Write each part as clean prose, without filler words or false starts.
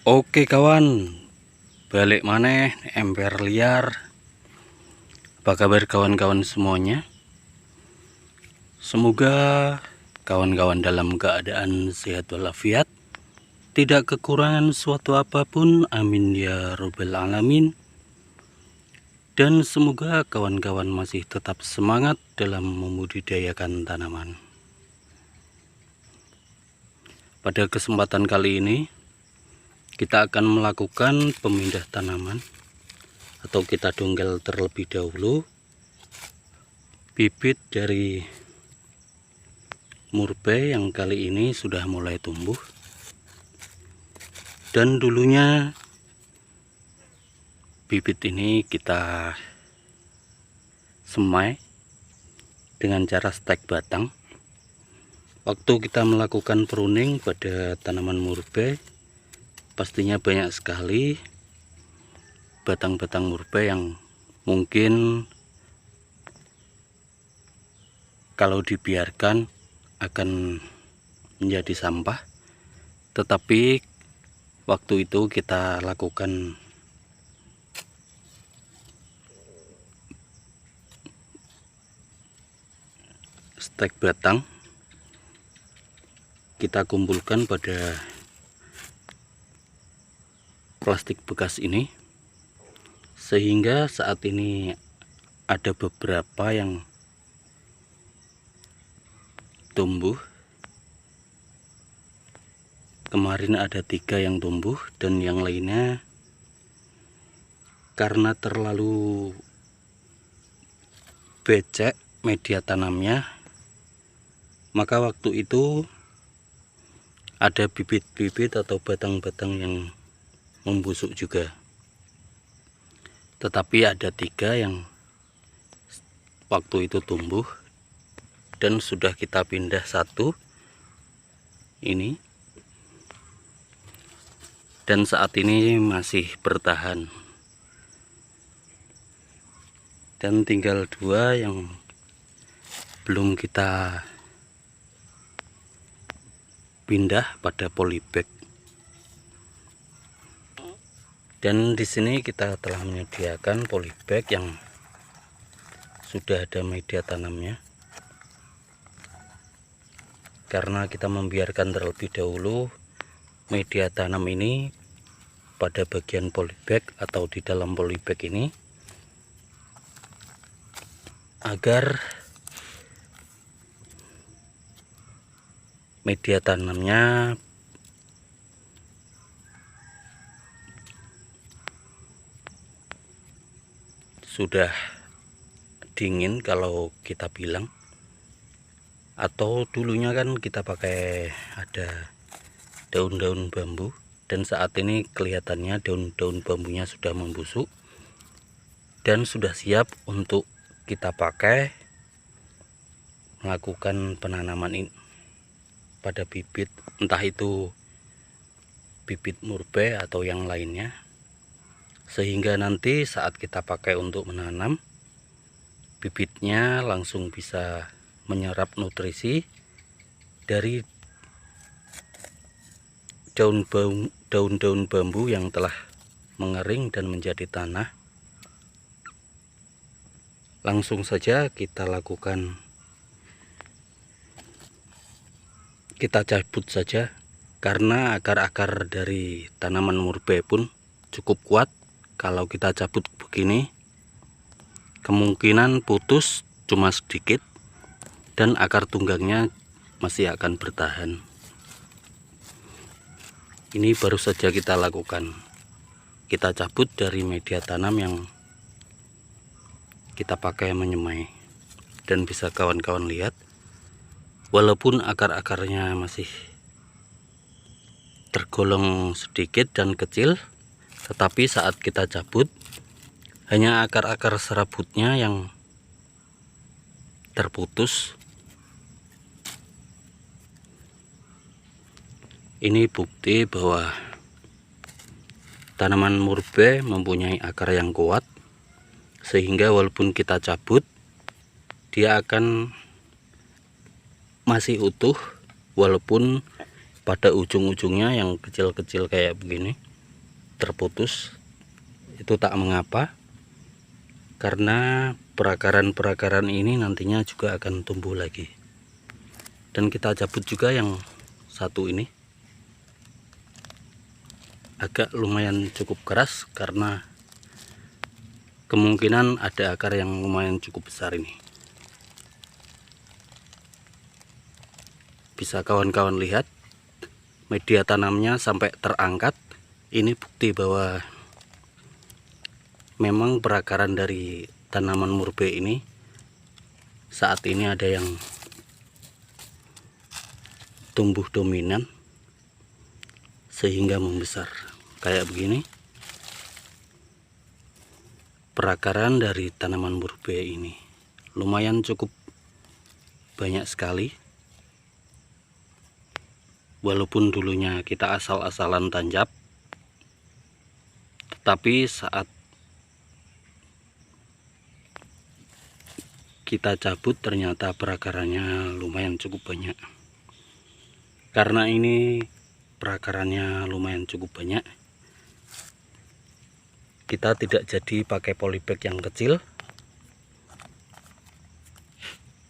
Oke kawan, balik maneh ember liar. Apa kabar kawan-kawan semuanya? Semoga kawan-kawan dalam keadaan sehat walafiat, tidak kekurangan suatu apapun, amin ya robbal alamin. Dan semoga kawan-kawan masih tetap semangat dalam membudidayakan tanaman. Pada kesempatan kali ini kita akan melakukan pemindah tanaman, atau kita dongkel terlebih dahulu bibit dari murbei yang kali ini sudah mulai tumbuh. Dan dulunya bibit ini kita semai dengan cara stek batang. Waktu kita melakukan pruning pada tanaman murbei, pastinya banyak sekali batang-batang murbei yang mungkin kalau dibiarkan akan menjadi sampah. Tetapi waktu itu kita lakukan stek batang, kita kumpulkan pada plastik bekas ini, sehingga saat ini ada beberapa yang tumbuh. Kemarin ada 3 yang tumbuh, dan yang lainnya karena terlalu becek media tanamnya, maka waktu itu ada bibit-bibit atau batang-batang yang membusuk juga. Tetapi ada 3 yang waktu itu tumbuh, dan sudah kita pindah 1 ini, dan saat ini masih bertahan. Dan tinggal 2 yang belum kita pindah pada polybag. Dan di sini kita telah menyediakan polybag yang sudah ada media tanamnya, karena kita membiarkan terlebih dahulu media tanam ini pada bagian polybag atau di dalam polybag ini, agar media tanamnya sudah dingin kalau kita bilang, atau dulunya kan kita pakai ada daun-daun bambu, dan saat ini kelihatannya daun-daun bambunya sudah membusuk dan sudah siap untuk kita pakai melakukan penanaman ini pada bibit, entah itu bibit murbei atau yang lainnya, sehingga nanti saat kita pakai untuk menanam, bibitnya langsung bisa menyerap nutrisi dari daun-daun bambu yang telah mengering dan menjadi tanah. Langsung saja kita lakukan, kita cabut saja, karena akar-akar dari tanaman murbei pun cukup kuat. Kalau kita cabut begini, kemungkinan putus cuma sedikit, dan akar tunggangnya masih akan bertahan. Ini baru saja kita lakukan, kita cabut dari media tanam yang kita pakai menyemai. Dan bisa kawan-kawan lihat, walaupun akar-akarnya masih tergolong sedikit dan kecil, tetapi saat kita cabut, hanya akar-akar serabutnya yang terputus. Ini bukti bahwa tanaman murbei mempunyai akar yang kuat, sehingga walaupun kita cabut, dia akan masih utuh, walaupun pada ujung-ujungnya yang kecil-kecil kayak begini terputus. Itu tak mengapa, karena perakaran-perakaran ini nantinya juga akan tumbuh lagi. Dan kita cabut juga yang satu ini, agak lumayan cukup keras karena kemungkinan ada akar yang lumayan cukup besar ini. Bisa kawan-kawan lihat media tanamnya sampai terangkat. Ini bukti bahwa memang perakaran dari tanaman murbei ini saat ini ada yang tumbuh dominan sehingga membesar kayak begini. Perakaran dari tanaman murbei ini lumayan cukup banyak sekali. Walaupun dulunya kita asal-asalan tanjap, tetapi saat kita cabut ternyata perakarannya lumayan cukup banyak. Karena ini perakarannya lumayan cukup banyak, kita tidak jadi pakai polybag yang kecil,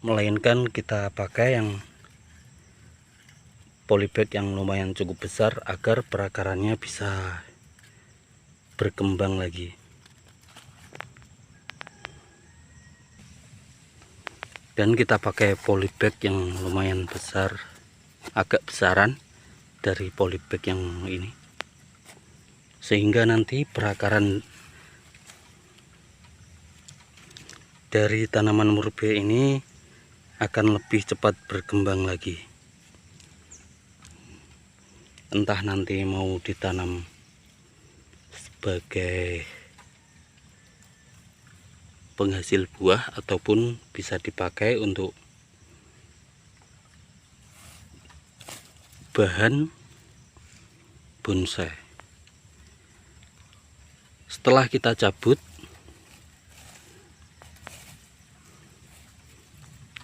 melainkan kita pakai yang polybag yang lumayan cukup besar agar perakarannya bisa berkembang lagi. Dan kita pakai polybag yang lumayan besar, agak besaran dari polybag yang ini, sehingga nanti perakaran dari tanaman murbei ini akan lebih cepat berkembang lagi. Entah nanti mau ditanam sebagai penghasil buah ataupun bisa dipakai untuk bahan bonsai. Setelah kita cabut,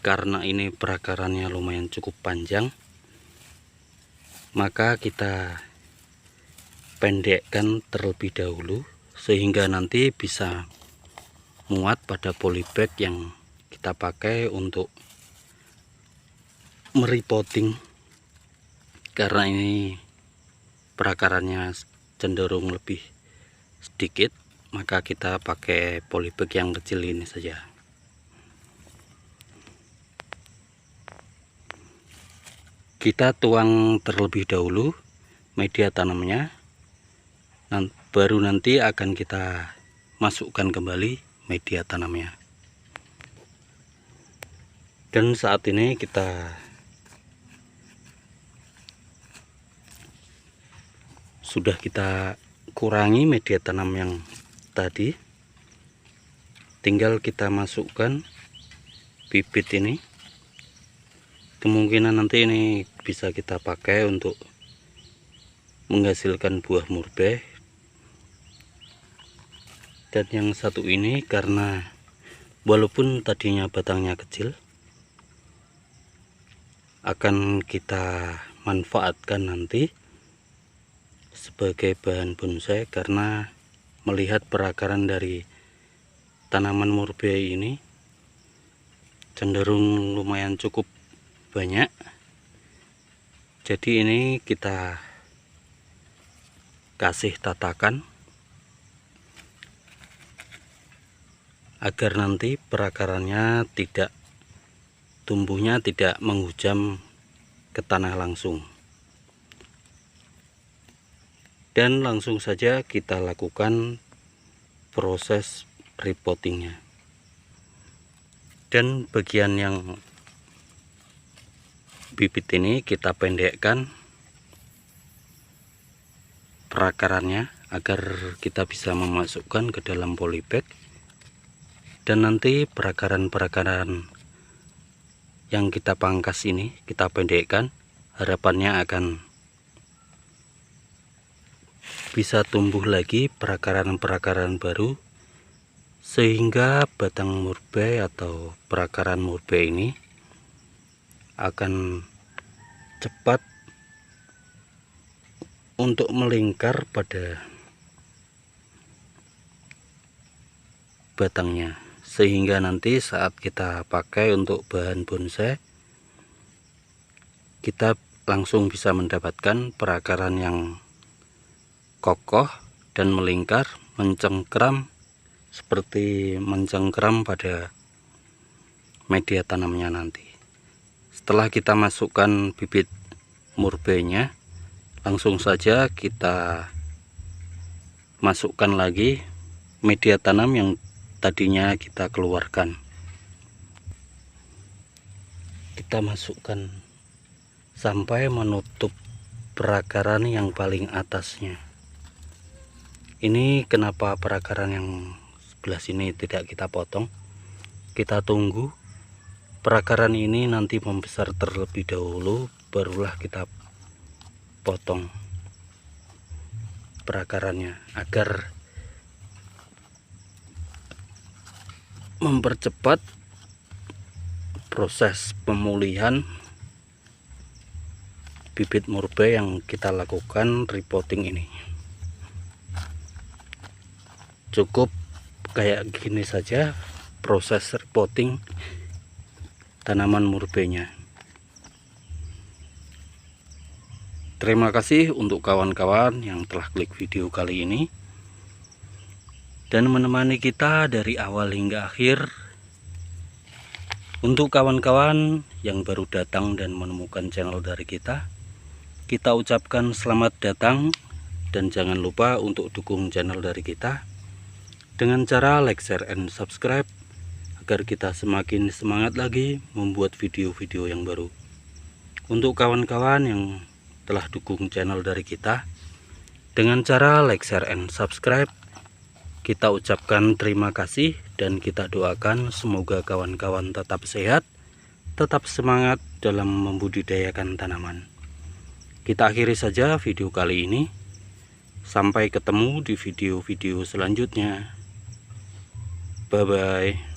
karena ini perakarannya lumayan cukup panjang, maka kita pendekkan terlebih dahulu sehingga nanti bisa muat pada polybag yang kita pakai untuk merepotting. Karena ini perakarannya cenderung lebih sedikit, maka kita pakai polybag yang kecil ini saja. Kita tuang terlebih dahulu media tanamnya, baru nanti akan kita masukkan kembali media tanamnya. Dan saat ini kita sudah kita kurangi media tanam yang tadi, tinggal kita masukkan bibit ini. Kemungkinan nanti ini bisa kita pakai untuk menghasilkan buah murbei. Dan yang satu ini karena walaupun tadinya batangnya kecil, akan kita manfaatkan nanti sebagai bahan bonsai, karena melihat perakaran dari tanaman murbei ini cenderung lumayan cukup banyak. Jadi ini kita kasih tatakan agar nanti perakarannya tumbuhnya tidak menghujam ke tanah langsung. Dan langsung saja kita lakukan proses repottingnya. Dan bagian yang bibit ini kita pendekkan perakarannya agar kita bisa memasukkan ke dalam polybag. Dan nanti perakaran-perakaran yang kita pangkas ini kita pendekkan, harapannya akan bisa tumbuh lagi perakaran-perakaran baru, sehingga batang murbei atau perakaran murbei ini akan cepat untuk melingkar pada batangnya, sehingga nanti saat kita pakai untuk bahan bonsai kita langsung bisa mendapatkan perakaran yang kokoh dan melingkar, mencengkram seperti mencengkram pada media tanamnya nanti. Setelah kita masukkan bibit murbeinya, langsung saja kita masukkan lagi media tanam yang tadinya kita keluarkan. Kita masukkan sampai menutup perakaran yang paling atasnya. Ini kenapa perakaran yang sebelah sini tidak kita potong, kita tunggu perakaran ini nanti membesar terlebih dahulu, barulah kita potong perakarannya agar mempercepat proses pemulihan bibit murbei yang kita lakukan repotting ini. Cukup kayak gini saja proses repotting tanaman murbeinya. Terima kasih untuk kawan-kawan yang telah klik video kali ini dan menemani kita dari awal hingga akhir. Untuk kawan-kawan yang baru datang dan menemukan channel dari kita ucapkan selamat datang, dan jangan lupa untuk dukung channel dari kita dengan cara like, share, and subscribe agar kita semakin semangat lagi membuat video-video yang baru. Untuk kawan-kawan yang telah dukung channel dari kita dengan cara like, share, and subscribe, kita ucapkan terima kasih dan kita doakan semoga kawan-kawan tetap sehat, tetap semangat dalam membudidayakan tanaman. Kita akhiri saja video kali ini. Sampai ketemu di video-video selanjutnya. Bye bye.